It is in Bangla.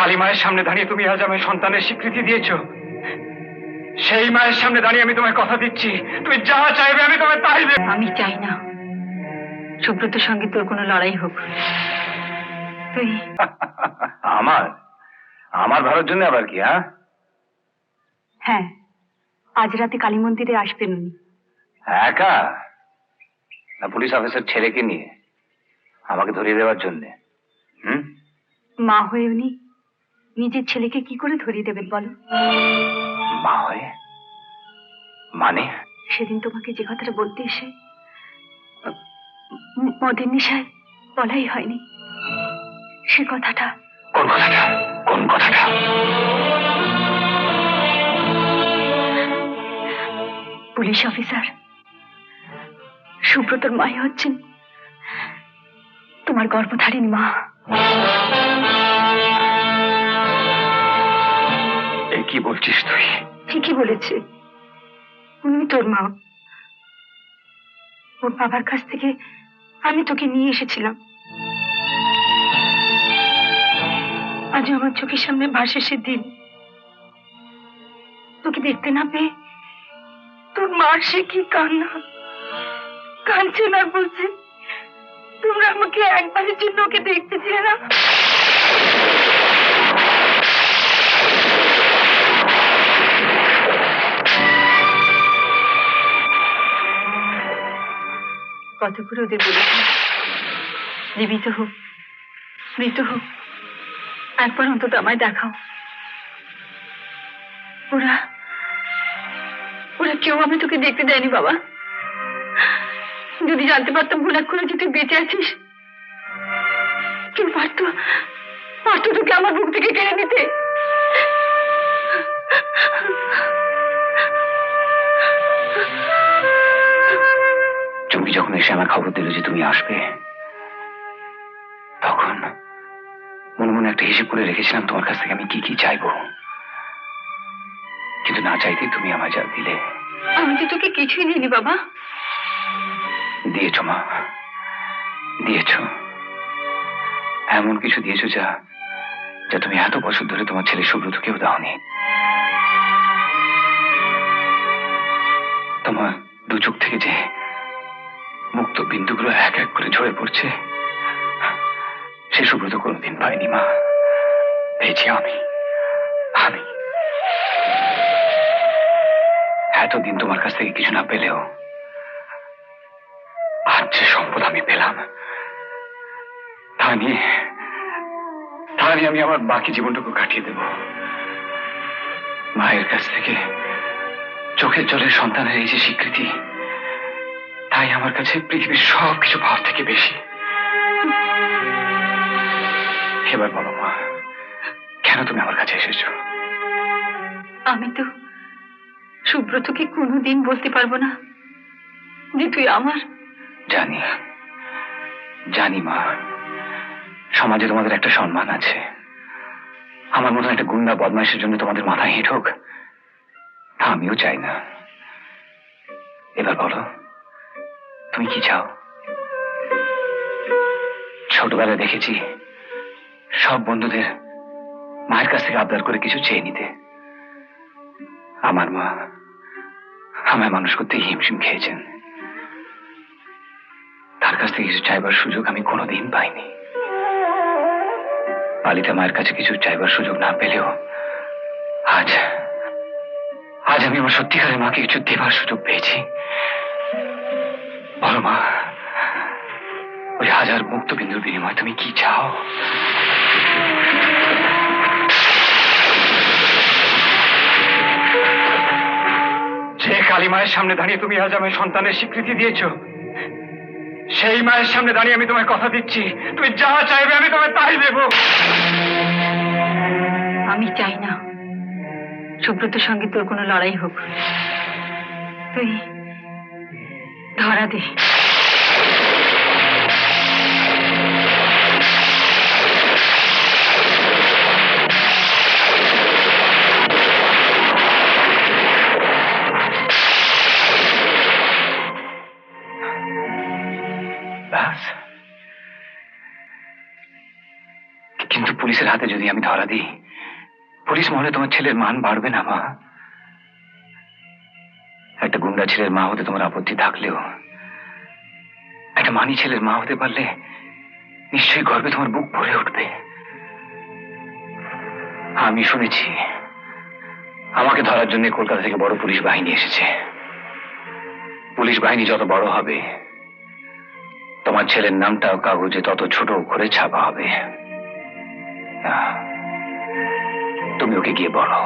কালী মায়ের সামনে দাঁড়িয়ে তুমি আজ আমার সন্তানের স্বীকৃতি দিয়েছো, সেই মায়ের সামনে দাঁড়িয়ে আমি তোমায় কথা দিচ্ছি, তুমি যা চাইবে আমি তোমায় তাই দেব। আমি চাই না সুব্রতর সঙ্গে তোর কোনো লড়াই হোক। তুই আমার আমার ভালোর জন্য আবার কি? হ্যাঁ, আজ রাতে কালী মন্দিরে আসবেন উনি। একা না পুলিশ অফিসার ছেলেকে নিয়ে আমাকে ধরিয়ে দেওয়ার জন্য? মা হয়ে উনি নিজের ছেলেকে কি করে ধরিয়ে দেবেন বলো? মা হয়ে মানে? সেদিন তোমাকে যে কথাটা বলতে এসে মদের নেশায় বলাই হয়নি, সে কথাটা। কোন কথাটা? কোন কথাটা? পুলিশ অফিসার সুব্রতর মাই হচ্ছেন তোমার গর্ভধারিণী মা। এই কি বলছিস তুই? ঠিকই বলেছে, উনি তোর মা। ওর বাবার কাছ থেকে আমি তোকে নিয়ে এসেছিলাম। আজ আমার চোখের সামনে ভাসে সে দিন। তোকে দেখতে না পেয়ে তোর মার সে কি কান্না, কাঁদছে না, বলছে তোমরা আমাকে একবারের জন্য ওকে দেখতে দিলে না। কত করে ওদের বলেছি জীবিত হোক মৃত হোক একবার অন্তত আমায় দেখাও। ওরা ওরা কেউ আমি তোকে দেখতে দেয়নি বাবা। যদি জানতে পারতাম ভুলাক করে যে তুই বেঁচে আছিস, কেউ পারতো তোকে আমার বুক থেকে কেড়ে নিতে। তুমি যখন এসে আমার খবর দিল যে তুমি আসবে, তখন মনে মনে একটা হিসেব করে রেখেছিলাম তোমার কাছ থেকে আমি কি কি চাইবো, কিন্তু না চাইতে তুমি আমায় যা দিলে। আমি তো তোকে কিছুই দিইনি বাবা। দিয়েছ মা, দিয়েছ। এমন কিছু দিয়েছ যা যা তুমি এত বছর ধরে তোমার ছেলে সুব্রতকেও দাওনি। তোমার দু চোখ থেকে যে মুক্ত বিন্দুগুলো এক এক করে ঝরে পড়ছে, সে সুব্রত কোনোদিন পাইনি মা। পেয়েছি আমি। আমি এতদিন তোমার কাছ থেকে কিছু না পেলেও আজ যে সম্পদ আমি পেলাম, তা নিয়ে আমি আমার বাকি জীবনটুকু কাটিয়ে দেব। মায়ের কাছ থেকে চোখের জলের সন্তানের এই যে স্বীকৃতি, তাই আমার কাছে পৃথিবীর সব কিছু পাওয়ার থেকে বেশি। এবার বলো মা, কেন তুমি আমার কাছে এসেছো? আমি তো সুব্রতকে কোনোদিন বলতে পারবো না যে তুই আমার। জানি জানি মা, সমাজে তোমাদের একটা সম্মান আছে। আমার মতন একটা গুন্ডা বদমাইশের জন্য তোমাদের মাথা হেঁট হোক, আমিও চাই না। এবার বলো তুমি কি চাও? ছোটবেলায় দেখেছি সব বন্ধুদের মায়ের কাছ থেকে আবদার করে কিছু চেয়ে নিতে। আমার মা আমায় মানুষ করতে হিমশিম খেয়েছেন, তার কাছ থেকে কিছু চাইবার সুযোগ আমি কোনোদিন পাইনি। পালিতা মায়ের কাছে কিছু চাইবার সুযোগ না পেলেও আজ আজ আমি আমার সত্যিকারের মাকে কিছু দেবার সুযোগ পেয়েছি। বলো মা, ওই হাজার মুক্ত বিন্দুর বিনিময়ে তুমি কি চাও? যে কালী মায়ের সামনে দাঁড়িয়ে তুমি আজ আমার সন্তানের স্বীকৃতি দিয়েছো, সেই মায়ের সামনে দাঁড়িয়ে আমি তোমায় কথা দিচ্ছি, তুমি যা চাইবে আমি তোমায় তাই দেব। আমি চাই না সুব্রতর সঙ্গে তোর কোনো লড়াই হোক। তুই ধরা দে। কিন্তু পুলিশের হাতে যদি যদি আমি ধরা দিই, পুলিশ মহলে তোমার ছেলের মান বাড়বে না মা? একটা গুন্ডা ছেলের মা হতে তোমার আপত্তি থাকলেও একটা মানি ছেলের মা হতে পারলে নিশ্চয়ই গর্বে তোমার বুক ভরে উঠবে। আমি শুনেছি আমাকে ধরার জন্য কলকাতা থেকে বড় পুলিশ বাহিনী এসেছে। পুলিশ বাহিনী যত বড় হবে, তোমার ছেলের নামটাও কাগজে তত ছোট করে ছাপা হবে। তুমি ওকে গিয়ে বলো